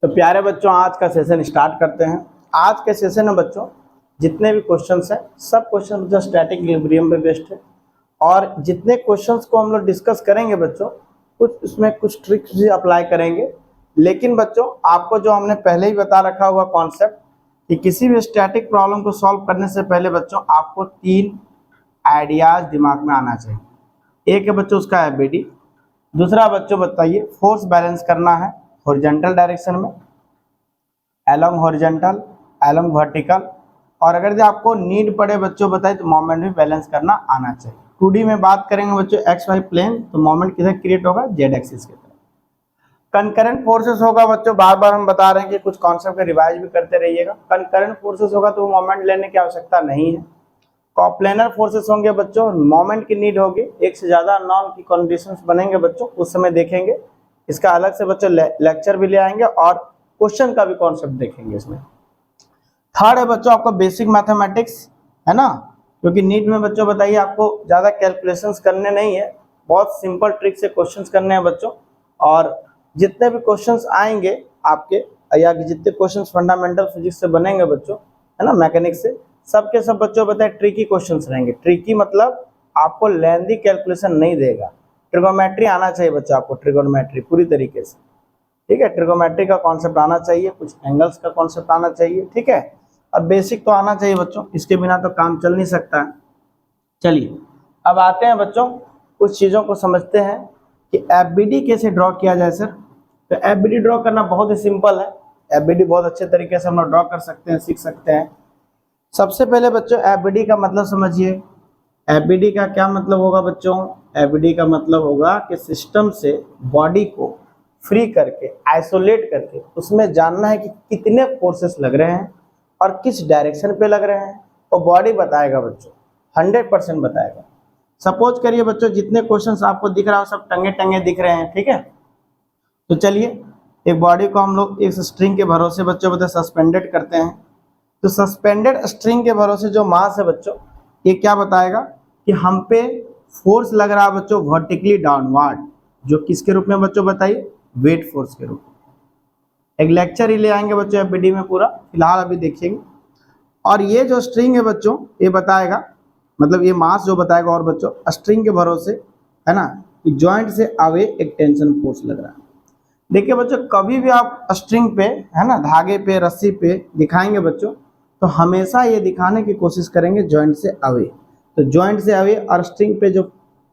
तो प्यारे बच्चों, आज का सेशन स्टार्ट करते हैं। आज के सेशन में बच्चों जितने भी क्वेश्चंस हैं सब क्वेश्चन जो स्टैटिक इक्विलिब्रियम पे बेस्ड है, और जितने क्वेश्चंस को हम लोग डिस्कस करेंगे बच्चों कुछ उसमें कुछ ट्रिक्स भी अप्लाई करेंगे। लेकिन बच्चों आपको जो हमने पहले ही बता रखा हुआ कॉन्सेप्ट कि किसी भी स्टैटिक प्रॉब्लम को सॉल्व करने से पहले बच्चों आपको 3 आइडियाज दिमाग में आना चाहिए। एक है बच्चों उसका एफबीडी, दूसरा बच्चों बताइए फोर्स बैलेंस करना है हॉरिजॉन्टल डायरेक्शन में, एलोंग हॉरिजॉन्टल, एलोंग वर्टिकल, और अगर जो आपको नीड पड़े बच्चों बताइए तो मोमेंट भी बैलेंस करना आना चाहिए। 2D में बात करेंगे बच्चों एक्स वाई प्लेन, तो मोमेंट किधर क्रिएट होगा, जेड एक्सिस की तरफ। कंकरेंट फोर्सेस होगा बच्चों, बार बार हम बता रहे हैं कि कुछ कॉन्सेप्ट का रिवाइज भी करते रहिएगा। कंकरेंट फोर्सेस होगा तो मोमेंट लेने की आवश्यकता नहीं है। कॉप्लेनर फोर्सेस होंगे बच्चों, मोमेंट की नीड होगी, एक से ज्यादा नॉन की कंडीशंस बनेंगे बच्चों, उस समय देखेंगे। इसका अलग से बच्चों लेक्चर भी ले आएंगे और क्वेश्चन का भी कॉन्सेप्ट देखेंगे इसमें। थर्ड है बच्चों आपको बेसिक मैथमेटिक्स, है ना, क्योंकि नीट में बच्चों बताइए आपको ज्यादा कैलकुलेशंस करने नहीं है, बहुत सिंपल ट्रिक से क्वेश्चंस करने हैं बच्चों। और जितने भी क्वेश्चंस आएंगे आपके, या जितने क्वेश्चंस फंडामेंटल फिजिक्स से बनेंगे बच्चों, है ना, मैकेनिक्स से, सबके सब बच्चों बताए ट्रिकी क्वेश्चंस रहेंगे। ट्रिकी मतलब आपको लेंथी कैलकुलेशन नहीं देगा। ट्रिगोनोमेट्री आना चाहिए बच्चों आपको, ट्रिगोनोमेट्री पूरी तरीके से, ठीक है। ट्रिगोनोमेट्री का कॉन्सेप्ट आना चाहिए, कुछ एंगल्स का कॉन्सेप्ट आना चाहिए, ठीक है। अब बेसिक तो आना चाहिए बच्चों, इसके बिना तो काम चल नहीं सकता है। चलिए अब आते हैं बच्चों कुछ चीज़ों को समझते हैं कि एफबीडी कैसे ड्रॉ किया जाए सर। तो एफबीडी ड्रॉ करना बहुत ही सिंपल है। एफबीडी बहुत अच्छे तरीके से हम लोग ड्रॉ कर सकते हैं, सीख सकते हैं। सबसे पहले बच्चों एफबीडी का मतलब समझिए। एफबीडी का क्या मतलब होगा बच्चों? एफबीडी का मतलब होगा कि सिस्टम से बॉडी को फ्री करके, आइसोलेट करके, उसमें जानना है कि कितने फोर्सेस लग रहे हैं और किस डायरेक्शन पे लग रहे हैं, और बॉडी बताएगा बच्चों, 100% बताएगा। सपोज करिए बच्चों जितने क्वेश्चंस आपको दिख रहा हो सब टंगे टंगे दिख रहे हैं, ठीक है। तो चलिए एक बॉडी को हम लोग एक स्ट्रिंग के भरोसे बच्चों बताए सस्पेंडेड करते हैं। तो सस्पेंडेड स्ट्रिंग के भरोसे जो मास है बच्चों, ये क्या बताएगा कि हम पे फोर्स लग रहा है बच्चों वर्टिकली डाउनवर्ड, जो किसके रूप में बच्चों बताइए, वेट फोर्स के रूप में। एक लेक्चर ही ले आएंगे बच्चों एफबीडी में पूरा, फिलहाल अभी देखेंगे। और ये जो स्ट्रिंग है बच्चों ये बताएगा, मतलब ये मास जो बताएगा, और बच्चों स्ट्रिंग के भरोसे, है ना, कि जॉइंट से अवे एक टेंशन फोर्स लग रहा है। देखिए बच्चों कभी भी आप स्ट्रिंग पे, है ना, धागे पे, रस्सी पे दिखाएंगे बच्चों, तो हमेशा ये दिखाने की कोशिश करेंगे जॉइंट से अवे। तो जॉइंट से अवे और स्ट्रिंग पे जो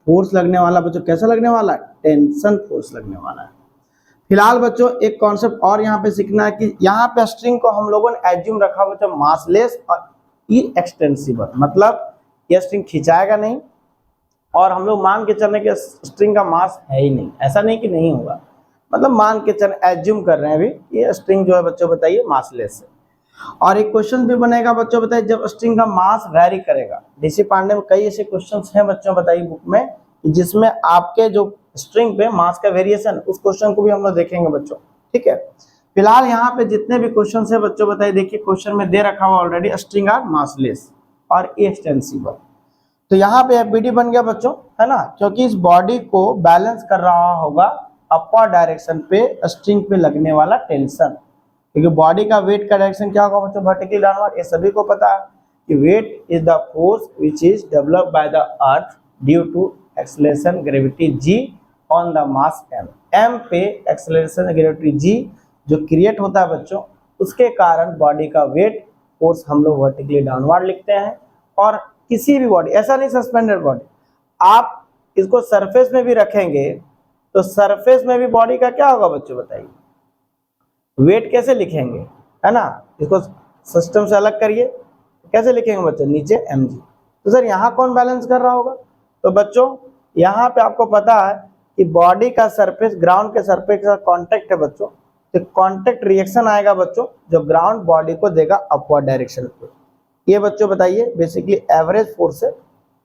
फोर्स लगने वाला बच्चों कैसा लगने वाला है, टेंशन फोर्स लगने वाला है। फिलहाल बच्चों एक कॉन्सेप्ट और यहाँ पे सीखना है कि यहाँ पे स्ट्रिंग को हम लोगों ने एज्यूम रखा बच्चों मासलेस और इनएक्सटेंसिबल, मतलब ये स्ट्रिंग खिंचाएगा नहीं, और हम लोग मान के चलने के स्ट्रिंग का मास है ही नहीं, ऐसा नहीं कि नहीं होगा, मतलब मान के चल एज्यूम कर रहे हैं अभी ये स्ट्रिंग जो है बच्चों बताइए मासलेस है। और एक क्वेश्चन भी बनेगा बच्चों बताइए जब स्ट्रिंग का मास वैरी करेगा। डीसी पांडे में कई ऐसे क्वेश्चंस हैं बच्चों बताइए बुक में, जिसमें आपके जो स्ट्रिंग पे मास का वेरिएशन, उस क्वेश्चन को भी हम लोग देखेंगे बच्चों, ठीक है। फिलहाल यहाँ पे जितने भी क्वेश्चन है बच्चों बताइए, देखिए क्वेश्चन में दे रखा हुआ ऑलरेडी स्ट्रिंग आर मासलेस और एक्सटेंसिबल। तो यहाँ पे एफबीडी बन गया बच्चों, है ना, क्योंकि इस बॉडी को बैलेंस कर रहा होगा अपर डायरेक्शन पे स्ट्रिंग पे लगने वाला टेंशन, क्योंकि बॉडी का वेट का डायरेक्शन क्या होगा बच्चों, वर्टिकली डाउनवर्ड। ये सभी को पता है कि weight is the force which is developed by the earth due to acceleration gravity g on the mass m। m पे एक्सेलरेशन ग्रेविटी जी जो क्रिएट होता है बच्चों, उसके कारण बॉडी का वेट फोर्स हम लोग वर्टिकली डाउनवर्ड लिखते हैं। और किसी भी बॉडी, ऐसा नहीं सस्पेंडेड बॉडी, आप इसको सरफेस में भी रखेंगे तो सरफेस में भी बॉडी का क्या होगा बच्चों बताइए, वेट कैसे लिखेंगे, है ना, इसको सिस्टम से अलग करिए, कैसे लिखेंगे बच्चों, नीचे mg। तो सर यहाँ कौन बैलेंस कर रहा होगा? तो बच्चों यहाँ पे आपको पता है कि बॉडी का सरफेस ग्राउंड के सरफेस का कांटेक्ट है बच्चों, तो कांटेक्ट रिएक्शन आएगा बच्चों जो ग्राउंड बॉडी को देगा अपवर्ड डायरेक्शन पे। ये बच्चों बताइए बेसिकली एवरेज फोर्स है,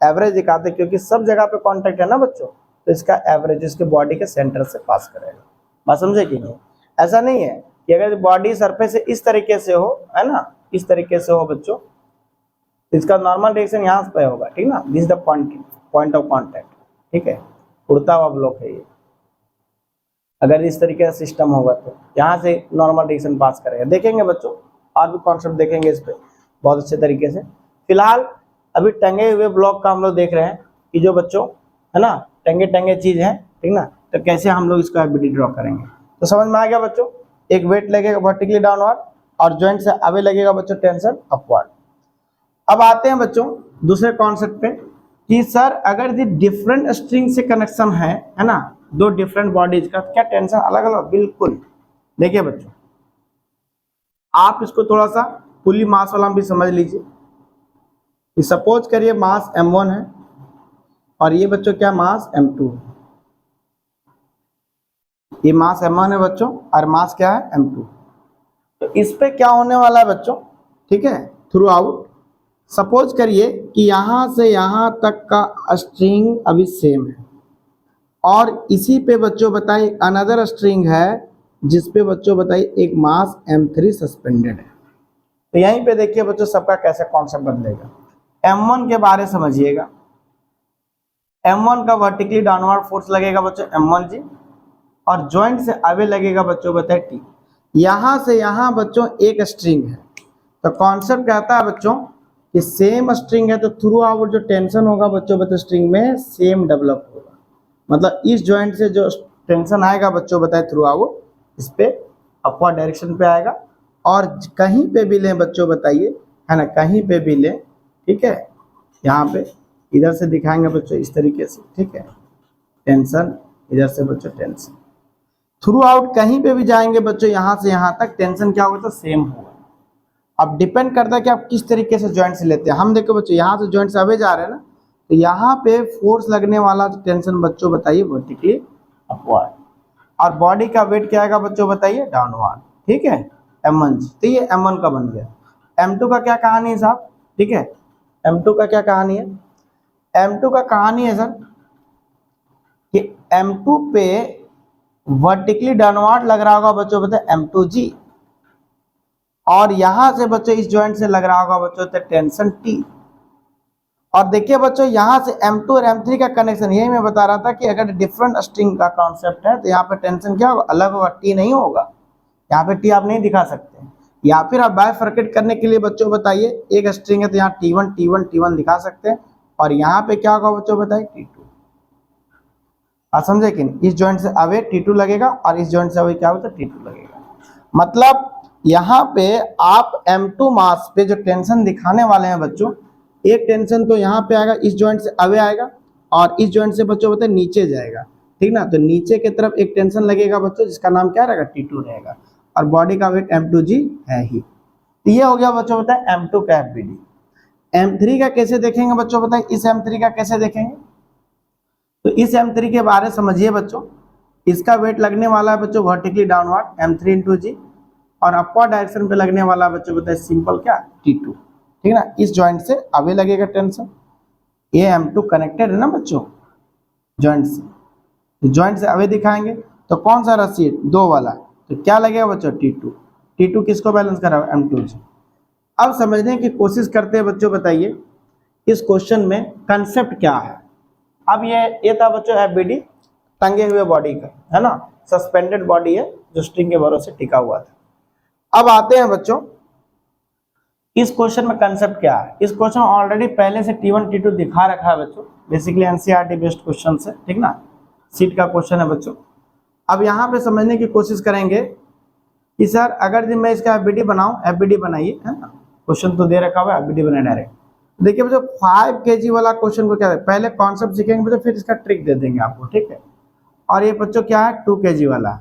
एवरेज दिखाते क्योंकि सब जगह पे कांटेक्ट है ना बच्चों, तो इसका एवरेज इसके बॉडी के सेंटर से पास करेगा। बात समझे कि नहीं? ऐसा नहीं है कि अगर बॉडी सरफेस से इस तरीके से हो, है ना, इस तरीके से हो बच्चों, इसका नॉर्मल डायरेक्शन यहाँ पे होगा, ठीक ना, this the point of contact, ठीक है, उड़ता हुआ ब्लॉक है ये। अगर इस तरीके का सिस्टम होगा तो यहाँ से नॉर्मल रिएक्शन पास करेगा। देखेंगे बच्चों, और भी कॉन्सेप्ट देखेंगे इस पे बहुत अच्छे तरीके से। फिलहाल अभी टंगे हुए ब्लॉक का हम लोग देख रहे हैं कि जो बच्चों है ना टंगे चीज है, ठीक ना, तो कैसे हम लोग इसको एफबीडी ड्रॉ करेंगे। तो समझ में आ गया बच्चों, एक वेट लगेगा वर्टिकली डाउनवर्ड और जॉइंट से अवे लगेगा बच्चों टेंशन अपवर्ड। अब आते हैं बच्चों दूसरे कॉन्सेप्ट पे कि सर अगर दी डिफरेंट स्ट्रिंग से कनेक्शन है ना, दो डिफरेंट बॉडीज का, क्या टेंशन अलग अलग? बिल्कुल। देखिए बच्चों, आप इसको थोड़ा सा पुली मास वाला भी समझ लीजिए कि सपोज करिए मास m1 है और ये बच्चों क्या मास m2 है। ये मास m1 है बच्चों और मास क्या है m2। तो इस पे क्या होने वाला है बच्चों, ठीक है, थ्रू आउट सपोज करिए कि यहां से यहां तक का स्ट्रिंग अभी सेम है और इसी पे बच्चों बताइए अनदर स्ट्रिंग है जिसपे बच्चों बताइए एक मास m3 सस्पेंडेड है। तो यहीं पे देखिए बच्चों सबका कैसे कॉन्सेप्ट बदलेगा। m1 के बारे समझिएगा, m1 का वर्टिकली डाउनवर्ड फोर्स लगेगा बच्चों m1 जी और जॉइंट से अवे लगेगा बच्चों बताइए t। यहां से यहां बच्चों एक स्ट्रिंग है, तो कॉन्सेप्ट कहता है बच्चों कि सेम स्ट्रिंग है तो थ्रू आउट जो टेंशन होगा बच्चों बताइए स्ट्रिंग में सेम डेवलप होगा। मतलब इस जॉइंट से जो टेंशन आएगा बच्चों बताए थ्रू आउट इस पे अपवर्ड डायरेक्शन पे आएगा और कहीं पे भी लें बच्चों बताइए है ना, कहीं पे भी लें, ठीक है, यहाँ पे इधर से दिखाएंगे बच्चों इस तरीके से, ठीक है, टेंशन इधर से बच्चों टेंशन थ्रू आउट कहीं पे भी जाएंगे बच्चों यहाँ से यहाँ तक टेंशन क्या होगा तो सेम होगा। अब डिपेंड करता है कि आप किस तरीके से जॉइंट से लेते हैं। हम देखो बच्चों यहाँ से जॉइंट से अवे जा रहे हैं ना, तो यहाँ पे फोर्स लगने वाला टेंशन बच्चों बताइए वर्टिकली अपवर्ड और बॉडी का वेट क्या आएगा बच्चों बताइए डाउनवर्ड, ठीक है, m1। तो ये m1 का बन गया। m2 का क्या कहानी है साहब, ठीक है, m2 का क्या कहानी है? m2 का कहानी है सर कि m2 पे वर्टिकली डाउनवर्ड लग रहा होगा बच्चों बताइए m2g और यहां से बच्चों इस जॉइंट से लग रहा होगा बच्चों टेंशन t। और देखिए बच्चों यहाँ से m2 और m3 का कनेक्शन, यही मैं बता रहा था कि अगर डिफरेंट स्ट्रिंग का कॉन्सेप्ट है तो यहाँ पे टेंशन क्या होगा अलग होगा, t नहीं होगा। यहाँ पे t आप नहीं दिखा सकते, या फिर आप बायफर्केट करने के लिए बच्चों बताइए एक स्ट्रिंग है तो यहाँ t1 t1 t1 दिखा सकते हैं और यहाँ पे क्या होगा बच्चों बताइए t2। आप समझे कि इस जॉइंट से अवे t2 लगेगा और इस जॉइंट से अवे क्या होगा t2 लगेगा। मतलब यहाँ पे आप m2 मास पे जो टेंशन दिखाने वाले हैं बच्चों, एक टेंशन तो यहाँ पे आएगा इस जॉइंट से अवे आएगा और इस जॉइंट से बच्चों बताए नीचे जाएगा, ठीक ना। तो नीचे की तरफ एक टेंशन लगेगा बच्चों जिसका नाम क्या रहेगा t2 रहेगा और बॉडी का वेट m2g है ही। तो ये हो गया बच्चों बताए m2 का एफबीडी। m3 का कैसे देखेंगे बच्चों बताए, इस m3 का कैसे देखेंगे? तो इस m3 के बारे समझिए बच्चों, इसका वेट लगने वाला है बच्चों vertically downward m3 into g और अपवर्ड डायरेक्शन पे लगने वाला बच्चों बताए सिंपल क्या t2, ठीक ना। इस जॉइंट से अवे लगेगा टेंशन, ये m2 कनेक्टेड है ना बच्चों जॉइंट से, तो जॉइंट से अवे दिखाएंगे तो कौन सा रस्सी है दो वाला, तो क्या लगेगा बच्चों t2। t2 किसको बैलेंस कर रहा है m2 से। अब समझने की कोशिश करते हैं बच्चों बताइए इस क्वेश्चन में कंसेप्ट क्या है। अब ये था बच्चों एफबीडी टंगे हुए बॉडी का, है ना, सस्पेंडेड बॉडी है जो स्ट्रिंग के भरोसे टिका हुआ था। अब आते हैं बच्चों इस क्वेश्चन में कंसेप्ट क्या है। इस क्वेश्चन ऑलरेडी पहले से T1 T2 दिखा रखा है बच्चों, बेसिकली एनसीईआरटी बेस्ड क्वेश्चन है, ठीक ना, सीट का क्वेश्चन है बच्चों। अब यहाँ पे समझने की कोशिश करेंगे कि सर अगर मैं इसका एफबीडी बनाऊं, एफबीडी बनाइए, है ना, क्वेश्चन तो दे रखा हुआ है, एफबीडी बनाए डायरेक्ट। देखिए बच्चों 5 kg वाला क्वेश्चन को क्या है, पहले कॉन्सेप्ट सीखेंगे बच्चों फिर इसका ट्रिक दे देंगे आपको, ठीक है। और ये बच्चों क्या है 2 kg वाला,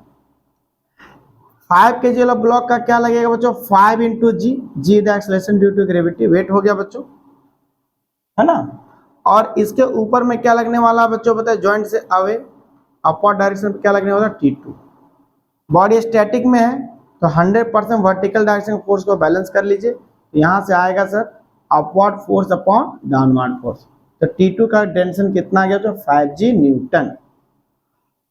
5 kg वाला ब्लॉक का क्या लगेगा बच्चों 5 into g, g the acceleration due to gravity, weight हो गया बच्चों, है ना। और इसके ऊपर में क्या लगने वाला है बच्चों बताए जॉइंट से अवे अपवर्ड डायरेक्शन पे क्या लगने वाला t2। बॉडी स्टैटिक में है तो 100% वर्टिकल डायरेक्शन फोर्स को बैलेंस कर लीजिए, यहाँ से आएगा sir upward force upon downward force, तो t2 का टेंशन कितना आ गया तो 5g न्यूटन।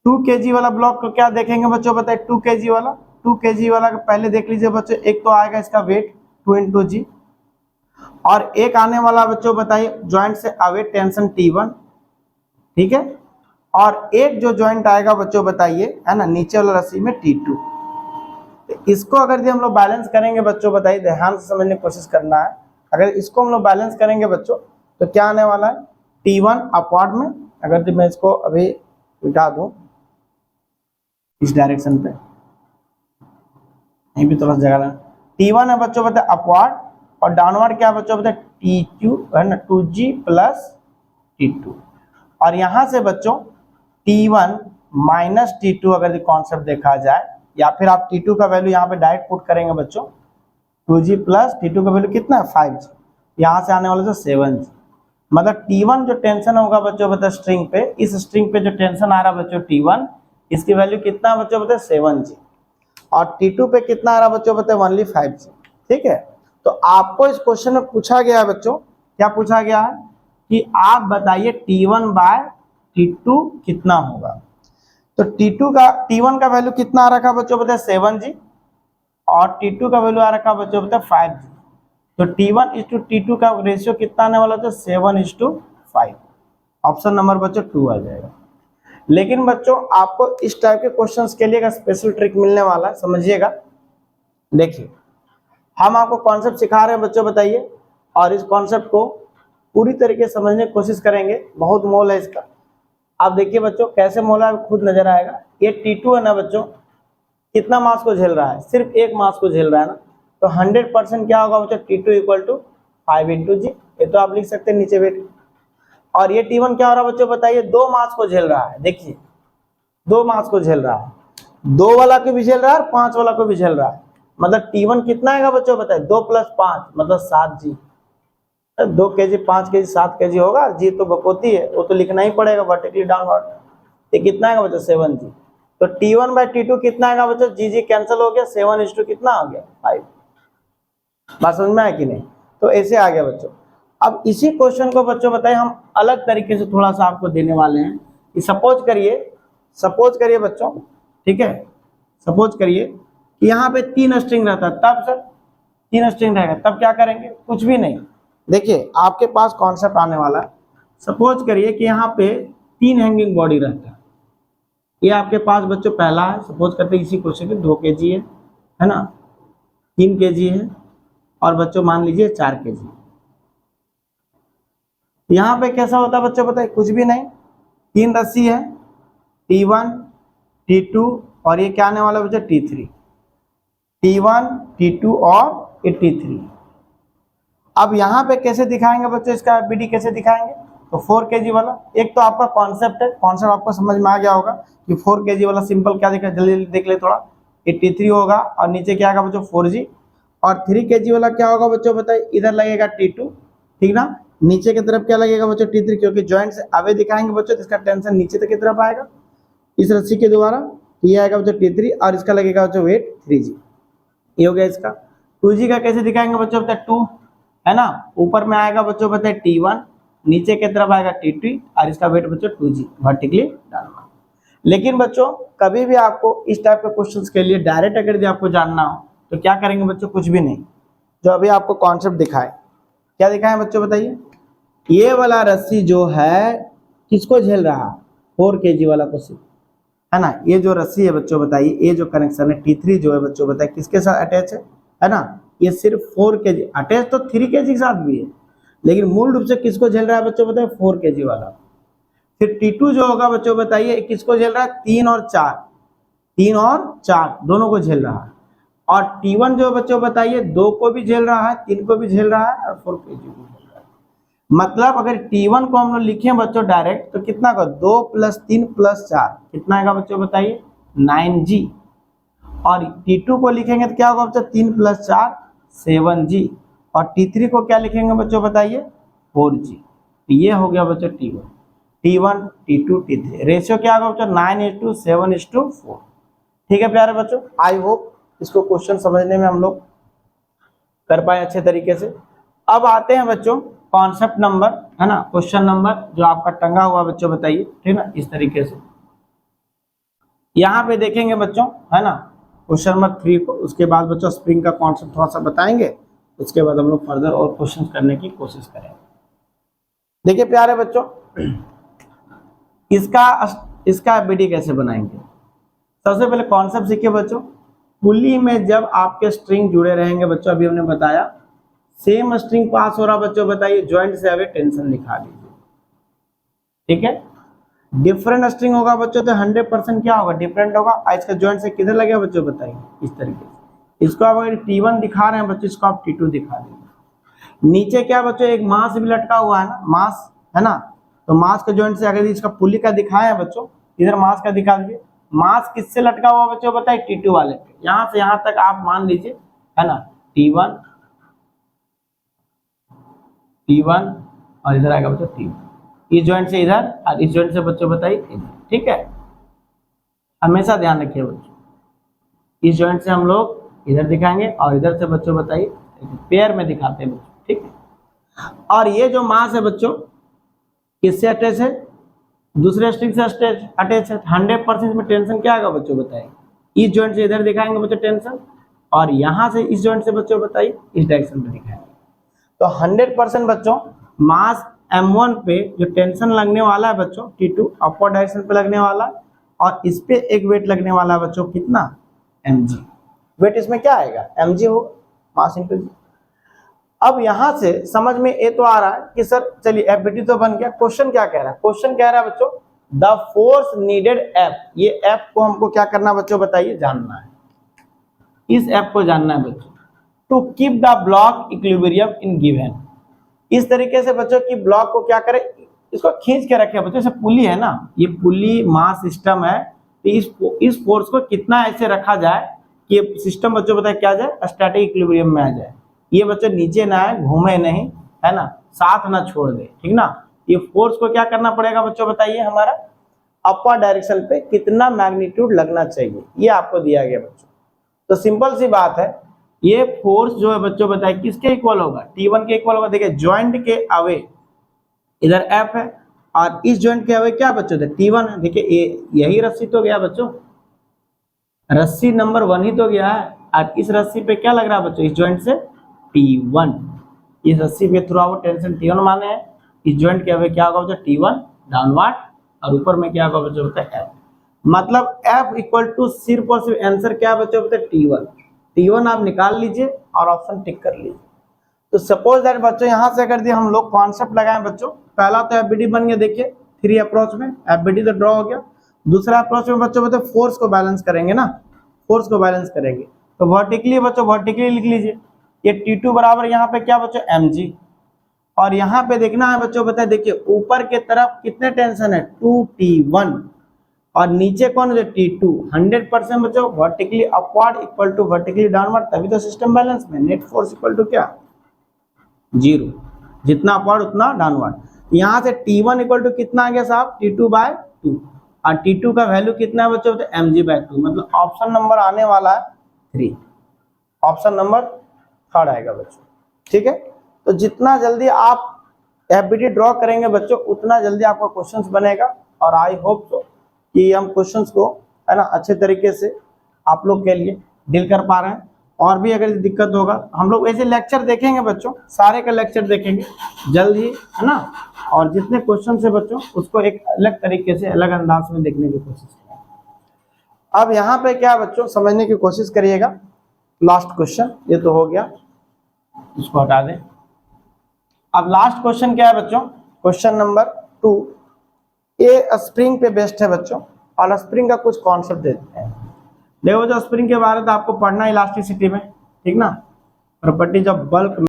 2 kg वाला ब्लॉक को क्या देखेंगे बच्चों बताए 2 kg वाला, 2 kg वाला पहले देख लीजिए बच्चों, एक तो आएगा इसका वेट 2 into g और एक आने वाला बच्चों बताइए जॉइंट से अवे टेंशन t1, ठीक है, और एक जो जॉइंट आएगा बच्चों बताइए, है ना, नीचे वाला रस्सी में T2। तो इसको अगर हम लोग बैलेंस करेंगे बच्चों, बताइए, ध्यान से समझने की कोशिश करना है। अगर इसको हम लोग बैलेंस करेंगे बच्चों तो क्या आने वाला है, T1 अपवर्ड में, अगर मैं इसको अभी उठा दूं इस डायरेक्शन पे, यहीं भी थोड़ा सा जगह लगा, T1 है बच्चों बताए अपवर्ड, और डाउनवर्ड क्या बच्चों बताए T2 है ना, 2G प्लस T2। और यहां से बच्चों T1 माइनस T2 अगर कॉन्सेप्ट देखा जाए, या फिर आप T2 का वैल्यू यहाँ पे डायरेक्ट पुट करेंगे बच्चों, 2G प्लस T2 का वैल्यू कितना है 5G, यहाँ से आने वाले से 7G। मतलब T1 जो टेंशन होगा बच्चों बताए स्ट्रिंग पे, इस स्ट्रिंग पे जो टेंशन आ रहा है बच्चों T1, इसकी वैल्यू कितना है बच्चों बताए 7G, और T2 पे कितना आ रहा है बच्चों बताए ओनली 5G। ठीक है, तो आपको इस क्वेश्चन में पूछा गया है बच्चों, क्या पूछा गया है कि आप बताइए T1 बाय T2 कितना होगा। तो T1 का वैल्यू कितना आ रखा बच्चों बताए 7G, और T2 का वैल्यू आ रखा बच्चों बताए 5G। तो T1:T2 का रेशियो कितना आने वाला था 7:5। ऑप्शन नंबर बच्चों 2 आ जाएगा। लेकिन बच्चों आपको इस टाइप के क्वेश्चंस के लिए का स्पेशल ट्रिक मिलने वाला है, समझिएगा। देखिए, हम आपको कॉन्सेप्ट सिखा रहे हैं बच्चों बताइए, और इस कॉन्सेप्ट को पूरी तरीके से समझने की कोशिश करेंगे। बहुत मोल है इसका। आप देखिए बच्चों कैसे मोल है, खुद नजर आएगा। ये T2 है ना बच्चों, कितना मास को झेल रहा है, सिर्फ एक मास को झेल रहा है ना, तो 100% क्या होगा बच्चों T2 इक्वल टू 5 × G। ये तो आप लिख सकते हैं नीचे बैठ। और ये T1 क्या हो रहा है बच्चों बताइए, 2 मास को झेल रहा है। देखिए 2 मास को झेल रहा है, 2 वाला को भी झेल रहा है और 5 वाला को भी झेल रहा है। मतलब T1 कितना आएगा बच्चों बताइए, 2 + 5 मतलब 7G। 2 kg 5 kg 7 kg होगा, G तो बपोती है, वो तो लिखना ही पड़ेगा वर्टिकली डाउनवर्ड। ये कितना आएगा बच्चों 7G। तो T1 बाय T2 कितना आएगा बच्चों, G कैंसिल हो गया, 7:2 कितना आ गया 5। बात समझ में आया कि नहीं। तो ऐसे आ गया बच्चों। अब इसी क्वेश्चन को बच्चों बताइए हम अलग तरीके से थोड़ा सा आपको देने वाले हैं कि सपोज करिए बच्चों, ठीक है, सपोज करिए कि यहाँ पे 3 स्ट्रिंग रहता, तब सर 3 स्ट्रिंग रहेगा, तब क्या करेंगे, कुछ भी नहीं। देखिए आपके पास कॉन्सेप्ट आने वाला है। सपोज करिए कि यहाँ पे 3 हैंगिंग बॉडी रहता है। ये आपके पास बच्चों पहला है, सपोज करते हैं इसी क्वेश्चन के 2 kg है ना, 3 kg है, और बच्चों मान लीजिए 4 kg। यहाँ पे कैसा होता है बच्चों बताइए, कुछ भी नहीं, 3 रस्सी है, T1 T2 और ये क्या आने वाला बच्चों T3, T1 T2 और ये T3। अब यहाँ पे कैसे दिखाएंगे बच्चों, इसका BD कैसे दिखाएंगे, तो 4 kg वाला। एक तो आपका कॉन्सेप्ट है, कॉन्सेप्ट आपको समझ में आ गया होगा कि 4 kg वाला सिंपल क्या दिखा, जल्दी देख ले थोड़ा। ये T3 होगा और नीचे क्या आएगा बच्चों 4G, और 3 kg वाला क्या होगा बच्चों बताइए, इधर लगेगा T2, ठीक ना, नीचे की तरफ क्या लगेगा बच्चों T3, क्योंकि जॉइंट से अवे दिखाएंगे बच्चों तो इसका टेंशन नीचे तक की तरफ आएगा इस रस्सी के द्वारा। ये आएगा बच्चों T3 और इसका लगेगा बच्चों वेट 3G। ये हो गया इसका। 2G का कैसे दिखाएंगे बच्चों बताए, 2 है ना, ऊपर में आएगा बच्चों बताए T1, नीचे की तरफ आएगा T2 और इसका वेट बच्चों 2G वर्टिकली डाउनवर्ड। लेकिन बच्चों कभी भी आपको इस टाइप के क्वेश्चंस के लिए डायरेक्ट अगर यदि आपको जानना हो तो क्या करेंगे बच्चों, कुछ भी नहीं, जो अभी आपको कॉन्सेप्ट दिखाए, क्या दिखाए बच्चों बताइए, ये वाला रस्सी जो है किसको झेल रहा है, 4 kg वाला को सिर्फ, है ना। ये जो रस्सी है बच्चों बताइए, ये जो कनेक्शन है T3 जो है बच्चों बताइए किसके साथ अटैच है ना, ये सिर्फ 4 kg, अटैच तो 3 kg के साथ भी है, लेकिन मूल रूप से किसको झेल रहा है बच्चों बताइए, 4 kg वाला। फिर T2 जो होगा बच्चों बताइए किसको झेल रहा है, 3 और 4 दोनों को झेल रहा है। और T1 जो बच्चों बताइए 2 को भी झेल रहा है, 3 को भी झेल रहा है और 4 kg को झेल रहा है। मतलब अगर T1 को हम लोग लिखें बच्चों डायरेक्ट तो कितना का 2 + 3 + 4 कितना आएगा बच्चों बताइए 9G। और T2 को लिखेंगे तो क्या होगा बच्चों 3 + 4 7G। और T3 को क्या लिखेंगे बच्चों बताइए 4G। ये हो गया बच्चों T1 T2 T3 रेशियो क्या होगा बच्चों 9:7:4। ठीक है प्यारे बच्चों, आई होप इसको क्वेश्चन समझने में हम लोग कर पाए अच्छे तरीके से। अब आते हैं बच्चों कॉन्सेप्ट नंबर, है ना, क्वेश्चन नंबर जो आपका टंगा हुआ बच्चों बताइए, ठीक ना, इस तरीके से यहाँ पे देखेंगे बच्चों, है ना, क्वेश्चन नंबर 3 को। उसके बाद बच्चों स्प्रिंग का कॉन्सेप्ट थोड़ा सा बताएंगे, उसके बाद हम लोग फर्दर और क्वेश्चन करने की कोशिश करेंगे। देखिए प्यारे बच्चों, इसका एफबीडी कैसे बनाएंगे। सबसे पहले कॉन्सेप्ट सीखिए बच्चों। पुली में जब आपके स्ट्रिंग जुड़े रहेंगे बच्चों, अभी हमने बताया सेम स्ट्रिंग पास हो रहा बच्चों, बताइए ज्वाइंट से अवे टेंशन लिखा लीजिए, ठीक है। डिफरेंट स्ट्रिंग होगा बच्चों तो 100% क्या होगा, डिफरेंट होगा। इसका ज्वाइंट से किधर लगेगा बच्चों, बताइए इस तरीके से। इसको आप अगर T1 दिखा रहे हैं बच्चों, इसको आप T2 दिखा देंगे। नीचे क्या बच्चों, एक मास भी लटका हुआ है ना, मास है ना, तो मास के ज्वाइंट से अगर इसका पुली का दिखाया है बच्चों, इधर मास का दिखा दीजिए। मास किससे लटका हुआ बच्चों, बताइए T2 वाले पे। यहां से यहां तक आप मान लीजिए है ना, T1 और इधर आएगा बच्चों T2, इस ज्वाइंट से इधर और इस ज्वाइंट से बच्चों बताइए इधर, ठीक है। हमेशा ध्यान रखिए बच्चों, इस ज्वाइंट से हम लोग इधर दिखाएंगे और इधर से बच्चों बताइए पेयर में दिखाते हैं बच्चों, ठीक है। और ये जो मास है बच्चों किससे अटैच है, दूसरे स्ट्रिंग से अटैच है। 100% में टेंशन क्या आएगा बच्चों, बताइए इस ज्वाइंट से इधर दिखाएंगे बच्चों टेंशन, और यहां से इस ज्वाइंट से बच्चों बताइए इस डायरेक्शन पे दिखाएंगे। तो 100% बच्चों मास M1 पे जो टेंशन लगने वाला है बच्चों T2 अपवर्ड डायरेक्शन पे लगने वाला, और इस पे एक वेट लगने वाला है बच्चों कितना, mg। वेट इसमें क्या आएगा, mg होगा, मास इंटू जी। अब यहां से समझ में ये तो आ रहा है कि सर चलिए एफबीटी तो बन गया। क्वेश्चन क्या कह रहा है, क्वेश्चन कह रहा है बच्चों द फोर्स नीडेड एफ। ये एफ को हमको क्या करना बच्चों, बताइए जानना है। इस एफ को जानना है बच्चों, to keep the block equilibrium in given. इस तरीके से बच्चों की ब्लॉक को क्या करे, इसको खींच के रखे बच्चों। जैसे पुली है ना, ये पुली मास सिस्टम है, तो इस फोर्स को कितना ऐसे रखा जाए कि ये सिस्टम बच्चों बताए क्या जाए, स्टैटिक इक्विलिब्रियम में आ जाए। ये बच्चों नीचे ना आए, घूमे नहीं, है ना, साथ ना छोड़ दे, ठीक ना। ये फोर्स को क्या करना पड़ेगा बच्चों, बताइए हमारा अपर डायरेक्शन पे कितना मैग्नीट्यूड लगना चाहिए, ये आपको दिया गया बच्चों। तो सिंपल सी बात है, ये फोर्स जो है बच्चों बताइए किसके इक्वल होगा, T1 के इक्वल होगा। देखिए ज्वाइंट के अवे इधर F है और इस ज्वाइंट के अवे क्या बच्चों थे, T1 है। देखिए यही रस्सी तो गया बच्चों, रस्सी नंबर 1 ही तो गया है, और इस रस्सी पे क्या लग रहा है बच्चों, इस ज्वाइंट से T1। इस रस्सी पे थ्रू आउट टेंशन T1 माने हैं। इस ज्वाइंट के अवे क्या होगा बच्चों, T1 डाउनवर्ड, और ऊपर में क्या होगा बच्चों बताए F। मतलब F इक्वल टू सिर्फ और सिर्फ आंसर क्या बच्चों बताए T1। T1 आप निकाल लीजिए और ऑप्शन टिक कर लीजिए। तो सपोज दैट बच्चों यहां से अगर हम लोग कॉन्सेप्ट लगाएं बच्चों, पहला तो एफबीडी बन गया। देखिए 3 अप्रोच में एफबीडी तो ड्रॉ हो गया। दूसरा अप्रोच में बच्चों बताए फोर्स को बैलेंस करेंगे ना, फोर्स को बैलेंस करेंगे तो वर्टिकली बच्चों वर्टिकली लिख लीजिए। ये T2 बराबर यहाँ पे क्या बच्चों mg, और यहाँ पे देखना है बच्चों बताए, देखिए ऊपर के तरफ कितने टेंशन है 2T1 और नीचे कौन है T2। 100% बच्चों vertically upward equal to vertically downward, तभी तो सिस्टम बैलेंस में। नेट फोर्स इक्वल टू क्या 0, जितना अपवर्ड उतना डाउनवर्ड। यहाँ से T1 इक्वल टू कितना आ गया साहब T2/2, और T2 का वैल्यू कितना है बच्चों mg/2। मतलब ऑप्शन नंबर आने वाला है 3, ऑप्शन नंबर 3 आएगा बच्चों, ठीक है। तो जितना जल्दी आप एफबीडी ड्रॉ करेंगे बच्चों उतना जल्दी आपका क्वेश्चंस बनेगा, और आई होप सो कि हम क्वेश्चंस को है ना अच्छे तरीके से आप लोग के लिए डील कर पा रहे हैं। और भी अगर दिक्कत होगा हम लोग ऐसे लेक्चर देखेंगे बच्चों, सारे का लेक्चर देखेंगे जल्द ही, है ना। और जितने क्वेश्चन है बच्चों उसको एक अलग तरीके से अलग अंदाज में देखने की कोशिश करें। अब यहाँ पे क्या बच्चों समझने की कोशिश करिएगा। लास्ट क्वेश्चन ये तो हो गया, इसको हटा दें। अब लास्ट क्वेश्चन क्या है बच्चों, क्वेश्चन नंबर 2। ये स्प्रिंग पे बेस्ड है बच्चों, और स्प्रिंग का कुछ कॉन्सेप्ट देते हैं। देखो जो स्प्रिंग के बारे में आपको पढ़ना इलास्टिसिटी में, ठीक ना, प्रॉपर्टीज ऑफ बल्क